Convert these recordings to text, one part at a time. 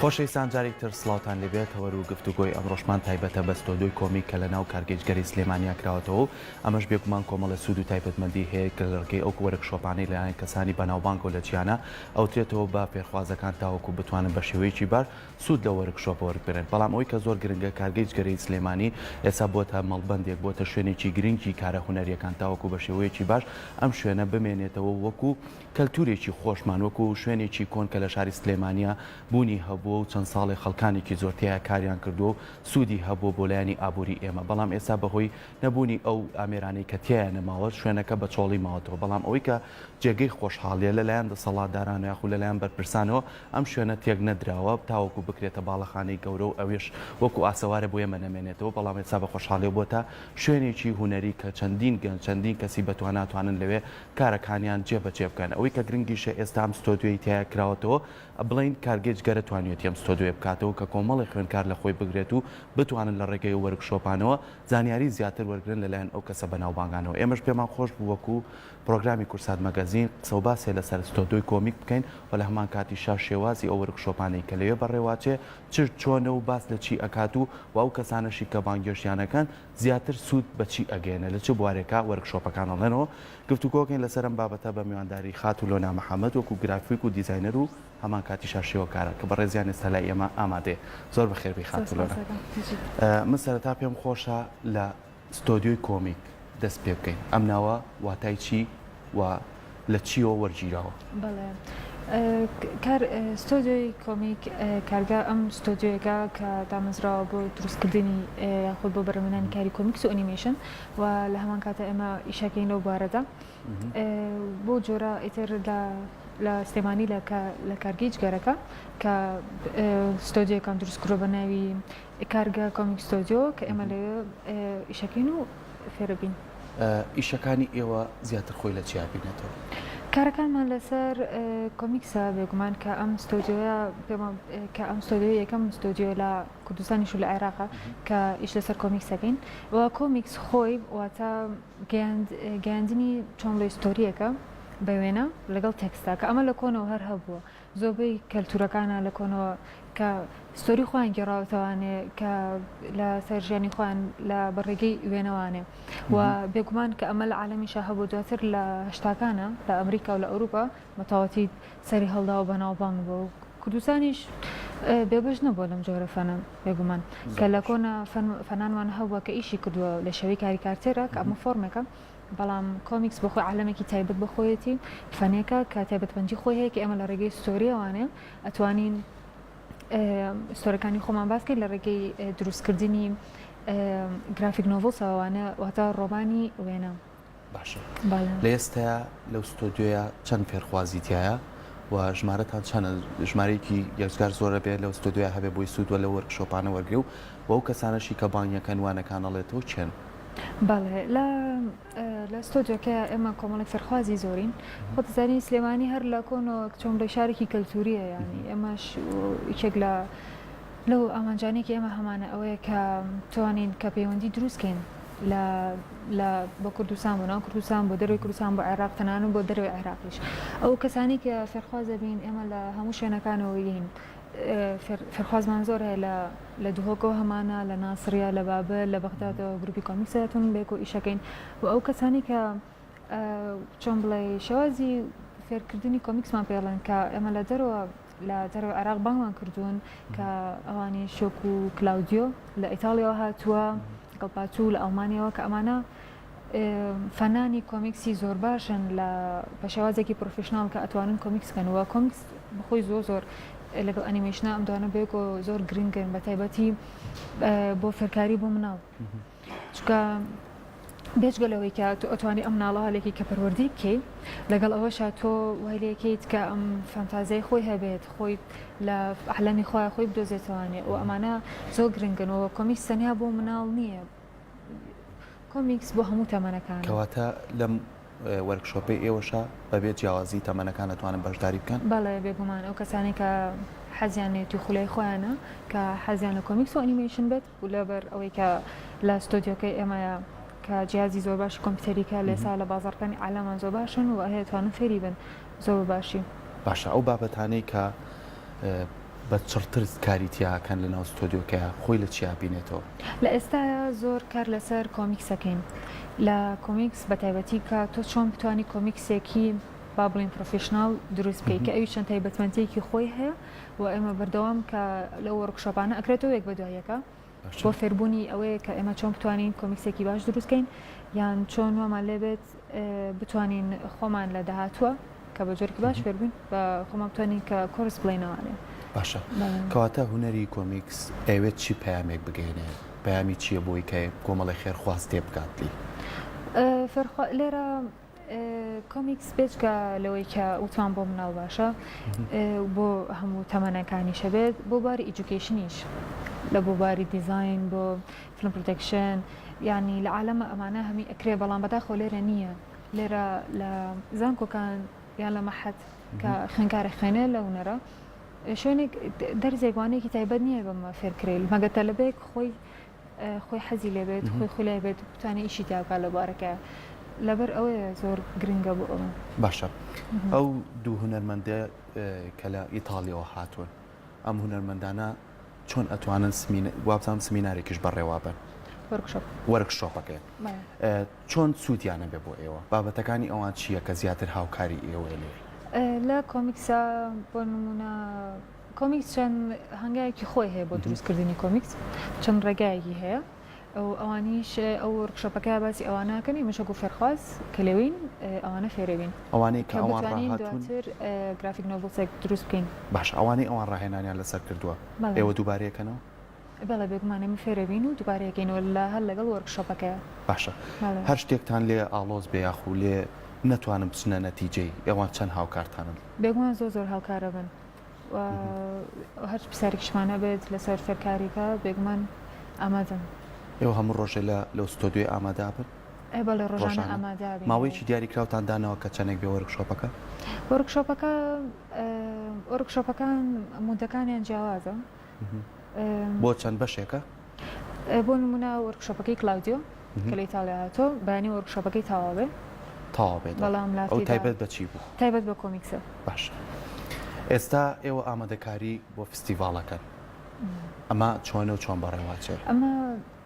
خۆشەویستان جارێکتر سڵاوتان لەبێت هەوەر و گفتوگۆی ئەمڕۆژمان تایبەتە بە ستۆدیۆی کۆمیک کە لە ناو کارگەجگەری سلێمانیا کراوەتەوە ئەمەش بێگومان کۆمەڵە سوود و تایبەتمەندی هەیە کە لەڕگەی ئەو وەرکشۆپانەی لەلایەن کەسانی بەناوبانگ و لە جیانە ئەوترێتەوە بە فێرخوازەکان تاوەکو بتوانن بە شێوەیەکی بار سوود لە وەرکشۆپە وەرگێڕن. بەڵام ئەوەی کە زۆر گرنگە کارگەجگەری سلێمانی ئێستا بۆتە مەڵبەندێک بۆتە شوێنێکی گرنگی کارە هونەریەکان تاوەکو بە شێوەیەکی باش ئەم شوێنە بمێنێتەوە وەکو کەلتورێکی خۆشمان وەکو شوێنێکی کۆن کە لە شاری سلێمانیا بوونی هەبووە و چەند ساڵی خەڵکانێکی زۆرتەیە کاریان کردو و سوودی هەبوو بۆ لایەنی ئابووری ئێمە. بەڵام ئێستا بەهۆی نەبوونی ئەو ئامێرانەی کە تایە نەماوە شوێنەکە بە چۆڵی ماوەتەوە. بەڵام ئەوەی کە جێگەی خۆشحاڵیە لەلایەن دەسەڵاتداران و یاخود لەلایەن بەرپرسانەوە ئەم شوێنە تێک نەدراوە تاوەکو بکرێتە باڵەخانەی گەورە و ئەوێش وەکو ئاسەوارە بۆ ئێمە نەمێنێتەوە. بەڵام ئێستا بە خۆشحاڵی بۆتە شوێنێکی هونەری کە چەندین کەسی بەتواناتوانن لەوێ کارەکانیان جێبەجێ بکەن. ئەوەی کە گرنگیشە ئێستا ئەم ستۆدیۆی تایە کراوەتەوە بڵین کارگەجگەرە توانێت ئەم ستۆدیۆ بکاتەوە کە کۆمەڵی خوێندکار لە خۆی بگرێت و بتوانن لە ڕێگەی وەرکشۆپانەوە زانیاری زیاتر وەرگرن لەلایەن ئەو کەسە بەناوبانگانەوە. ئێمەش پێمان خۆش بوو وەکو پرۆگرامی کورسات مەگەزین سەوباسێ لەسەر ستۆدیۆی کۆمیک بکەین و لە هەمان کاتیشا شێوازی ئەو وەرکشۆپانەی کە لەوێ بەڕێواچێ چۆنە و باس لە چی ئەکات و ئەو کەسانەشی کە بانگێشتیانەکەن زیاتر سوود بە چی ئەگەێنە لە چ بوارێکە وەرکشۆپەکان ئەڵێنەوە. گفتوگۆکەین لەسەر ئەم بابەتە بە میوانداری خات و لۆنا محەممەد وەکو گرافیک و دیزاینەر و هەمان کاتیشا شێوەکارە کە بە ڕێزیان ئێستا لای ئێمە ئامادەیە. زۆر بەخێربی خات و لۆنا. من سەرەتا پێم خۆشە لە ستۆدیۆی کۆمیک دەست پێ بکەین. ئەم ناوە واتای چی و لە چیەوە وەرگیراوە؟ بەڵێ ستۆدیۆی کۆمیک کارگا ئەم ستۆدیۆیەکە کە دامەزراوە بۆ دروستکردنی یاخود بۆ بەرهەمهێنانی کاری کۆمیکس و ئەنیمێشن و لە هەمان کاتە ئێمە ئیشەکەین لەو بارەدا بۆ جۆرە ئیتر لە سلێمانی لە کارگەجگەرەکە کە ستۆدیۆیەکان دروستکرۆ بە ناوی کارگا کۆمیک ستۆدیۆ کە ئێمە لەوێ ئیشەکەین و فێرەبین. ئیشەکانی ئێوە زیاتر خۆی لە چیا بینێتەوە؟ کارەکانمان لەسەر کۆمیکسە بێگومان کە ئەم ستۆدیۆیە کە ئەم ستۆدیۆ یەکەم ستۆدیۆ لە کوردستانیش و لە عێراقا کە ئیش لەسەر کۆمیکسەکەین و کۆمیکس خۆی واتە گەیاندنی چۆن لە ستۆریەکە بە وێنە لەگەڵ تێکستا کە ئەمە لە کۆنەوە هەر هەبووە زۆربەی کەلتورەکانە لە کۆنەوە کە ستۆری خۆیان گێڕاوەتەوانێ کە لە سەرژیانی خۆیان لە بەڕێگەی وێنەوانێ و بێگومان کە ئەمە لە عالەمیشە هەبوو دواتر لە هەشتاکانە لە ئەمریکا و لە ئەوروپا مەتەواتی سەری هەڵدا و بەناوبانگ بوو. کوردستانیش بێبەش نەبووە لەم جۆرە فەنە بێگومان کە لە کۆنە فەنانوان هەبووە کە ئیشی کردووە لە شەوەی کاریکارتێرە کە ئەمە فۆرمێکە. بەڵام کۆمیکس بە خۆی عالەمێکی تایبەت بەخۆیەتی فەنێکە کە تایبەتمەندی خۆی هەیە کە ئێمە لە ڕێگەی ستۆریەوانێ ئەتوانین ستۆریەکانی خۆمان باسکەین لە ڕێگەی دروستکردنی گرافیک نۆڤڵسەوانە واتە ڕۆمانی وێنە. باشە لە ئێستایا لەو ستۆدیۆیە چەند فێرخوازیتیایە و ژمارەتان چەندە؟ ژمارەیەکی یەکجار زۆرە بێت لەو ستۆدیۆ هەبێ بۆی سوودوە لە وەرکشۆپانە وەرگێ و ئەو کەسانەشی کە بانگیەکەن وانەکان ئەڵێتەوە چێن؟ بەڵێ لە ستۆدیۆکە ئێمە کۆمەڵێک فێرخوازی زۆرین خۆتزانی سلێمانی هەر لە کۆنەوە چۆن لە شارێکی کەلتوریە ینی ئێمەش یەکێک لەو ئامانجانێکی ئێمە هەمانە ئەوەیە کە توانین کە پەیوەندی دروستکەین بۆ کوردستان بۆ ناو کوردستان بۆ دەروی کوردستان بۆ عێراق تەنانەت بۆ دەروی عێراقیش. ئەو کەسانی کە فێرخوازە بین ئێمە لە هەموو شوێنەکانەوە یین فێرخوازمان زۆر هەیە لە دوهۆکەوە هەمانە لە ناسریە لە بابل لە بەغدادەوە گروپی کۆمیکسەتون بێک و ئیشەکەین و ئەو کەسانی کە چۆن بڵێ شێوازی فێرکردنی کۆمیکسمان پێڵێن کە ئێمە لە دەرەوە عێراق بانگمان کردوون کە ئەوانی شۆک و کلاودیۆ لە ئیتاڵیەوە هاتووە گەڵپاچوو لە ئەڵمانیەوە کە ئەمانە فەنانی کۆمیکسی زۆر باشن بە شێوازێکی پرۆفێشناڵ کە ئەتوانن کۆمیکسکەن و کۆمیکس بخۆی زۆر لەگەڵ ئەنیمێشنە ئەم دوانە بێک و زۆر گرنگن بە تایبەتی بۆ فێرکاری بۆ مناڵ چکە بێجگەلەوەی کە تۆ ئەتوانی ئەم ناڵە هەلێکی کە پەروەردی بکەی لەگەڵ ئەوەشە تۆ وای لەکەیت کە ئەم فانتازیای خۆی هەبێت خۆی لە عالەمی خۆی خۆی بدۆزێتوانێ و ئەمانە زۆر گرنگن و کۆمیکس تەنیا بۆ مناڵ نییە کۆمیکس بۆ هەموو تەمەنەکان کەواتە لەم وەرکشۆپی ئێوەشە بەبێت جیاوازی تەمەنەکان دەتوانن بەشداری بکەن؟ بەڵێ بێگومان ئەو کەسانی کە حەزیانێتی خولای خۆیانە کە حەزیان لە کۆمیکس و ئەنیمێشن بێت و لەبەر ئەوەی کە لە ستۆدیۆکەی ئێمەیە کە جیازی زۆر باشی کۆمپیوتەریکە لێسا لە بازاڕەکانی عالەمان زۆر باشن و هەیە توانن فێری بن زۆر باشی. باشە ئەو بابەتانەی کە بە چڕتر کاریتیاکەن لە ناو ستۆدیۆکەیە خۆی لە چیا بینێتەوە لە ئێستاە زۆر کار لەسەر کۆمیکسەکەین لە کۆمیکس بە تایبەتی کە تۆ چۆن بتوانانی کۆمیکسێکی با بڵین پرۆفشنال دروست بکەیت کە ئەوی چەند تایبەتمەندیەکی خۆی هەیە و ئێمە بەردەوام کە لە وەرکشۆپانە ئەکرێتەوە یەک بە دوایەکە بۆ فێربوونی ئەوەیە کە ئێمە چۆن بتوانین کۆمیکسێکی باش دروستکەین یان چۆن وەمان لێبێت بتوانین خۆمان لە داهاتووە کە بە جۆرێکی باش فێربووین بە خۆمان بتوانین کە کۆرس بڵێنەوەێ باشە کەواتە هوەری کۆمیکس ئەوێت چی پامێک بگەێنێ پامی چییە بۆی کە کۆمەڵی خێرخواست تێ بکاتلی لێرە کۆمیکس بێچکە لەوەی کە وتوان بۆ مناڵ باشە بۆ هەموو تەمەنەکانی شەبێت بۆ باری ئیجوکیشنیش لە بۆ باری دیزاین بۆ فیلم پروتەکشن ینی لە عالەمە ئەمانە هەمی ئەکرێ بەڵام بەداخۆ لێرە نییە لێرە لە زانکۆکان یان لە مەحەت کە خوێنکارە خوێنێ لە هونەرە شوێنێک دەرزێگوانێکی تایبەت نییە بەمە فێرکرێت مەگەتە لەبێک خۆی حەزی لێبێت خۆی خولای بێت بتوانێت ئیشی تیاکە لە بارەکە لەبەر ئەوەیە زۆر گرنگە بۆ ئەوە باشە ئەو دوو هونەرمەندە کە لە ئیتالیەوە هاتوون ئەم هونەرمەندانە چۆن ئەتوانن وابزانام سمینارێکیش بەڕێوا بن وەرکشۆپەکە چۆن سوودیانە بێ بۆ ئێوە بابەتەکانی ئەوان چییە کە زیاتر هاوکاری ئێوە لێ لە کۆمیکسە بۆ نمونە کۆمیکس چەند هەنگایەکی خۆی هەیە بۆ دروستکردنی کۆمیکس چەند ڕێگایەکی هەیە ئەوانیش ئەو وەرکشۆپەکە باسی ئەوانەکەنی مشک و فێرخواز کە لەوین ئەوانە فێرەبین ئەوانەی کە ئەوان دواتر گرافیک نۆڤڵسێک دروست بکەین باش ئەوانەی ئەوان ڕاهێنانیان لەسەر کردووە ئێوە دووبارەیەکەنەوە بەڵێ بێگومانێ من فێرەبین و دووبارەیەکەینەوە لە هەر لەگەڵ وەرکشۆپەکەیە باشە هەر شتێکتان لێ ئاڵۆز بێ یاخو لێ نەتوانم بچنە نەتیجەی ئێوان چەند هاوکارتانن بێگومان زۆر هاوکارە بن هەر پرسیارێکیشمانە بێت لەسەر فێرکاریکە بێگومان ئامادەن ئێوە هەموو ڕۆژێ لەو ستۆدیۆی ئامادا بن بەڵێ ڕۆژانە ئامادا ماوەیەکی دیاریکراوتان دانەوە کە چەندێک بێ وەرکشۆپەکە وەرکشۆپەکان مودەکانیان جیاوازە بۆ چەند بەشێکە بۆ نمونە وەرکشۆپەکەی کلاودیۆ کە لە ئیتالیا هاتۆ بەیانی وەرکشۆپەکەی تەواو بێت بەڵام ئەو تایبەت بە چی بوو تایبەت بە کۆمیکسە باش ئێستا ئێوە ئامادەکاری بۆ فستیڤاڵەکەن ئەمە چۆنە و چۆن بەڕێواچێت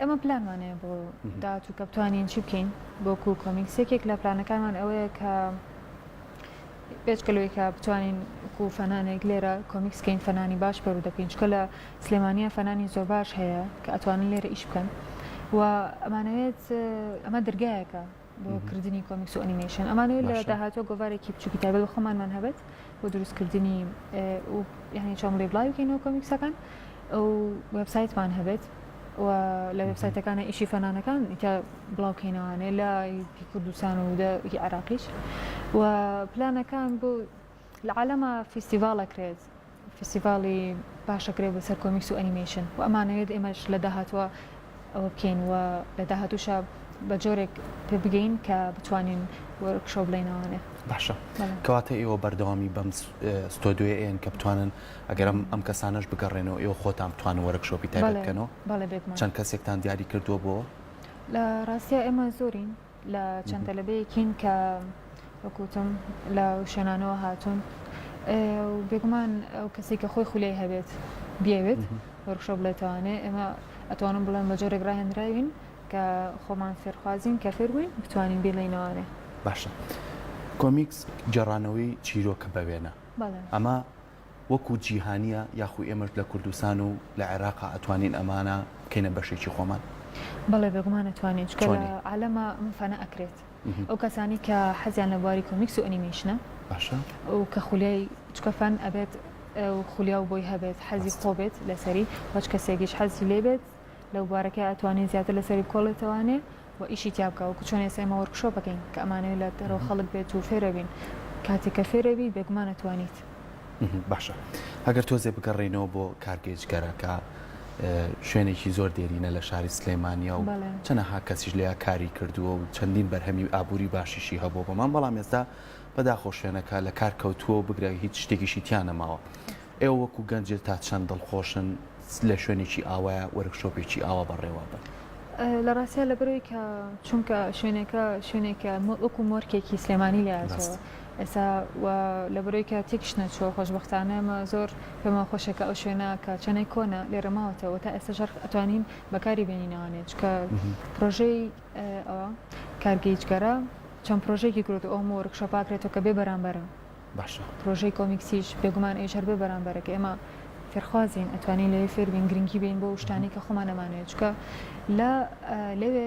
ئەمە پلانمانەیە بۆ داهاتوو کە بتوانین چی بکەین بۆکو کۆمیکسێکێک لە پلانەکانمان ئەوەیە کە پێچکەلەوەی کە بتوانین کو فەنانێک لێرە کۆمیکسکەین فەنانی باش پەرو دەکەین چکە لە سلێمانیە فەنانی زۆر باش هەیە کە ئەتوانن لێرە ئیش بکەن و ئەمانەوێت ئەمە دەرگایەکە بۆ کردنی کۆمیکس و ئەنیمێشن ئەمانەوێت لە داهاتوە گۆڤارێکی بچووکی تایبەت بە خۆمانمان هەبێت بۆ دروستکردنی یعنی چۆن بڵێ بڵاو بکەینەوە کۆمیکسەکان ئەو وێبسایتمان هەبێت و لە وێبسایتەکانە ئیشی فەنانەکان ئیتا بڵاوکەینەوانێ لە کوردستان و عێراقیش و پلانەکان بۆ لە عالەمە فستیڤاڵەکرێت فستیڤاڵی باشەکرێت بەسەر کۆمیکس و ئەنیمێشن و ئەمانەوێت ئێمەش لە داهاتوە ئەوە بکەین و لە داهاتووشە بە جۆرێک پێ بگەین کە بتوانین وەرکشۆپ بڵێنەوەنێ باشە کەواتە ئێوە بەردەوامی بەم ستۆدیۆی ئێن کە بتوانن ئەگەرم ئەم کەسانش بگەڕێنەوە ئێوە خۆتان بتوانن وەرکشۆپی تایبەت بکەنەوە چەند کەسێکتان دیاری کردووە بۆ لە ڕاستیە ئێمە زۆرین لە چەند تەلەبەیەکین کە وەکوتم لە شوێنانەوە هاتوون بێگومان ئەو کەسی کە خۆی خولەی هەبێت بیاوێت وەرکشۆپ لێتوانێت ئێمە ئەتوانم بڵێن بە جۆرێک ڕاهێنراوین کە خۆمان فێرخوازین کە فێربووین بتوانین بێڵێنەوەێ باشە کۆمیکس جێڕانەوەی چیرۆکە بەوێنە ئەمە وەکو جیهانیە یاخوی ئێمەش لە کوردستان و لە عێراقا ئەتوانین ئەمانە بکەینە بەشێکی خۆمان بەڵێ بێگومان ئەتوانین چکە لە عالەمە فەنە ئەکرێت ئەو کەسانی کە حەزیان لە بواری کۆمیکس و ئەنیمێشنە باشە ئەو کە خولیای چکە فەن ئەبێت خولیا و بۆی هەبێت حەزی خۆ بێت لەسەری وەچ کەسێکیش حەزی لێبێت لەو بارەکە ئەتوانین زیاتر لەسەری کۆڵێتەوانێ و ئیشی تیابکە و چۆن ئێستا ئێمە وەرکشۆپ بکەین کە ئەمانەوێت لە دەرەوە خەڵک بێت و فێرەبین کاتێککە فێرەبی بێگومان ئەتوانیت باشە ئەگەر تۆزێ بگەڕێنەوە بۆ کارگەیشتگەرەکە شوێنێکی زۆر دێرینە لە شاری سلێمانیا و چەنەها کەسیش لێیا کاری کردووە و چەندین بەرهەمی ئابووری باشیشی هەبوو بەمان بەڵام ئێستا بەداخۆ شوێنەکە لە کار کەوتووە و بگرە هیچ شتێکیشی تیانەماوە ئێوە وەکو گەنجێت تا چەند دڵخۆشن لە شوێنێکی ئاوایە وەرکشۆپێکی ئاوا بەڕێوە بن لە ڕاستە لەبەرەوەی کە چونکە شوێنێکە وەکو مۆرکێکی سلێمانی لایەوە ئێستا لە بەرەوەی کە تێکش نەچوە خۆشبەختانەمە زۆر پێمە خۆشەکە ئەو شوێنە کە چەنەی کۆنە لێرە ماوەتەوە تا ئێستا ژەر ئەتوانین بەکاری بێنینەوانێت چکە پرۆژەی ئەوە کارگەیجگەرە چەند پرۆژێکی کرد ئەوم وەرکشۆپاکرێتەوە کە بێ بەرامبەرە باشە پرۆژەی کۆمیکسیش بێگومان ئێش هەر بێ بەرامبەرە کە ئێمە فێرخوازین ئەتوانین لەوێ فێربین گرنگی بین بۆ شتانی کە خۆمان نەمانێت چکە لەوێ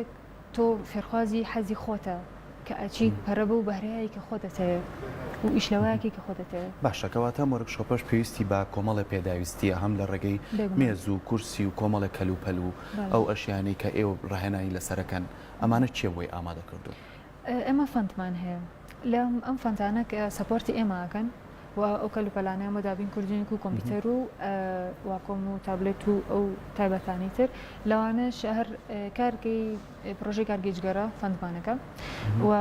تۆ فێرخوازی حەزی خۆتە کە ئەچیت پەرە بە و بەهرەیەکی کە خۆدەتەوێ و ئیشلەوەیەکی کە خۆدەتەوێ باشەکەواتە وەرکشۆپەش پێویستی بە کۆمەڵە پێداویستیە هەم لە ڕێگەی مێز و کورسی و کۆمەڵە کەلوپەل و ئەو ئەشیانەی کە ئێوە ڕاهێنانی لەسەرەکەن ئەمانە چێوەی ئامادە کردو ئێمە فەندمان هەیە لەم ئەم فەندانە کە سەپۆرتی ئێماکەن و ئەو کەلوپەلانەیە مەدابین کوردینێک و کۆمپیوتەر و واکۆم و تابلێت و ئەو تایبەتانی تر لەوانەش هەر کارگەی پرۆژەی کارگەیجگەرە فەندمانەکە و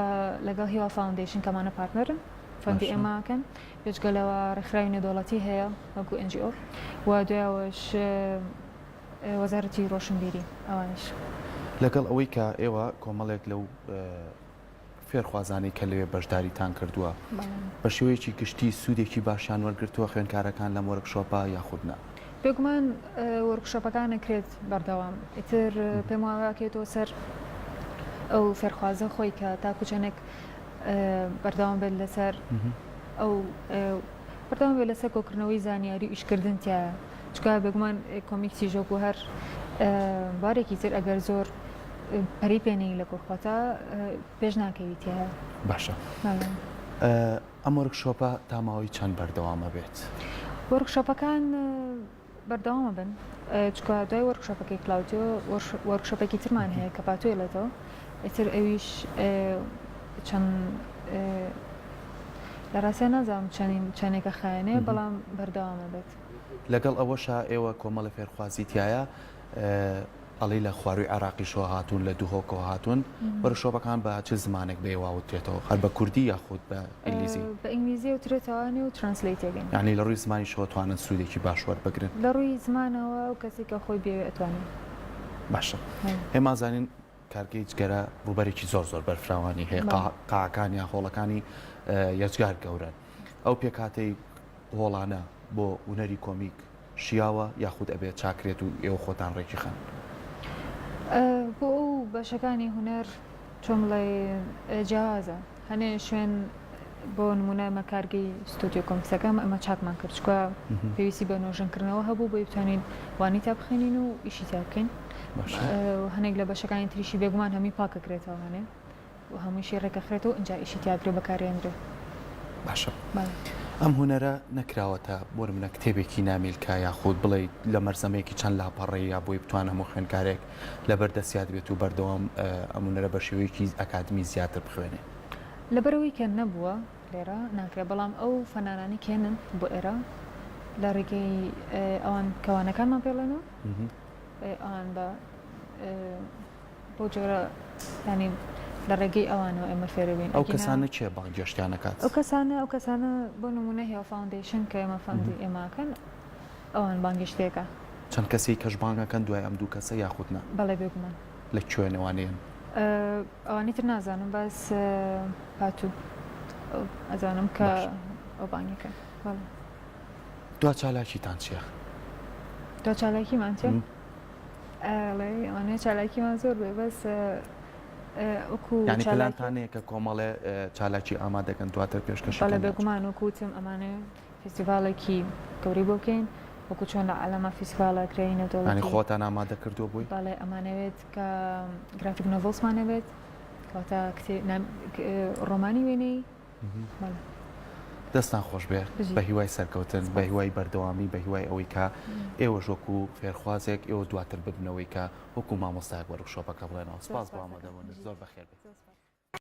لەگەڵ هیوا فاوندیشن کەمانە پارتنەرن فەندی ئێماکەن پێشگەلەوە ڕێکخراوی نێودەوڵەتی هەیە وەکو NGO و دوایەوەش وەزارەتی ڕۆشنبیری ئەوانش لەگەڵ ئەوەی کە ئێوە کۆمەڵێک لەو فێرخوازانەی کە لەوێ بەشداریتان کردووە بە شێوەیەکی گشتی سوودێکی باشیان وەرگرتووە خوێندکارەکان لەم وەرکشۆپە یاخودنا بێگومان وەرکشۆپەکانە کرێت بەردەوام ئیتر پێم وابکێتەوە سەر ئەو فێرخوازە خۆی کە تاکوچەنێک بەردەوام بێت لەسەر ئەو بەردەوام بێت لەسەر کۆکردنەوەی زانیاری و ئیشکردن تایە چکە بێگومان کۆمیکسی ژۆک و هەر بارێکی تر ئەگەر زۆر پەری پێنەی لە کۆخۆتە پێش ناکەویت هەیە باشە ئەم وەرکشۆپە تاماوەی چەند بەردەوامە بێت وەرکشۆپەکان بەردەوامە بن چکە دوای وەرکشۆپەکەی کلااودیۆ وەرکشۆپێکی ترمان هەیە کە پاتوێلێتەوە ئیتر ئەویش چەند لە ڕاستە نازانم چەندێکە خایەنەیە بەڵام بەردەوامە بێت لەگەڵ ئەوەشە ئێوە کۆمەڵە فێرخوازی تایە ئەڵی لە خواروی عراقیشەوە هاتوون لە دووهۆکەوە هاتوون وەرکشۆپەکان بە چه زمانێک بێواوتێتەوە هەر بە کوردی یاخود بە ئینگلیزی بە ئینگلیزی و ترێتوانێ و ترانسلیتێگەن یعنی لە ڕووی زمانی شۆتوانن سوودێکی باش وەربگرن لە ڕووی زمانەوە و کەسی کە خۆی بێ ئەتوانێت باشە ئێمە زانین کارگەیجگەرە ڕوبەرێکی زۆر زۆر بەرفراوانی هەیە قاعەکان یا هۆڵەکانی یەجگار گەورن ئەو پێکاتەی هۆڵانە بۆ هونەری کۆمیک شیاوە یاخود ئەبێت چاکرێت و ئێوە خۆتان ڕێکی خەن بۆ ئەو بەشەکانی هوەر چۆن بڵێ جیازە هەنێ شوێن بۆ نمونە ئەمە کارگەی ستودیۆ کۆمیکسەکەم ئەمە چاکمان کرد چکە پێویستی بە نۆژنکردنەوە هەبوو بۆ بتوانین وانی تا بخێنین و ئیشی تا بکەین هەنێک لە بەشەکانی تریشی بێگومان هەمی پاکەکرێتەوە هەنێ و هەمووشی ڕێکەخرێتەوە ئەنج ئیشی تیاگرێ بەکارێنرێ باشە ئەم هوەرە نەکراوەتە بۆ منە کتێبێکی نامیلکە یاخود بڵێ لە مەرزەمەیەکی چەند لاپەڕێ یا بۆی بتوان هەموو خوێنکارێک لە بەردەستیات بێت و بەردەوام ئەمونەرە بە شێوەیەکی ئەکادمی زیاتر بخوێنێ لەبەرەوەی کە نەبووە لێرە ناکرێت بەڵام ئەو فەنانانی کێنن بۆ ئێرە لە ڕێگەی ئەوان کەوانەکانمان پێڵێنەوە ئەوان بە بۆ جۆرە ینی لە ڕێگەی ئەوانەوە ئێمە فێرەبین ئەو کەسانە چێ بانگێشتیانەکات ئەو کەسانە بۆ نمونە هێوا فاوندیشن کە ئێمە فەندی ئێماکەن ئەوان بانگشتێکە چەند کەسی کەش بانگەکەن دوای ئەم دوو کەسە یاخودنا بەڵێ بێگومان لە کوێنەوانێن ئەوانی تر نازانم باس هاتوو ئەزانم کە ئەو بانگەکە دوا چالاکیتان چیە؟ دوا چالاکیمان چێ؟ ئەوانەیە چالاکیمان زۆر بێ بەس ینی پلانتانەیە کە کۆمەڵێ چالاکی ئامادەکەن دواتر پێشکەش بەڵێ بێگومان وەکوتم ئەمانەیە فستیڤالێکی گەوری بۆکەین وەکو چۆن لە عەلەمە فستیڤالە کرێینە دۆڵەتی خۆتان ئامادە کردووە بووی؟ بەڵێ ئەمانەوێت کە گرافیک نۆڤڵزمانەوێت کەواتە ڕۆمانی وێنەی دەستان خۆش بێت بە هیوای سەرکەوتن بە هیوای بەردەوامی بە هیوای ئەوەی کە ئێوە ژۆکو فێرخوازێک ئێوە دواتر ببنەوەی کە وەکو مامۆستایەک وەرکشۆپەکە بڵێنەوە سپاس بۆ ئامادەبوونت زۆر بەخێر بێت.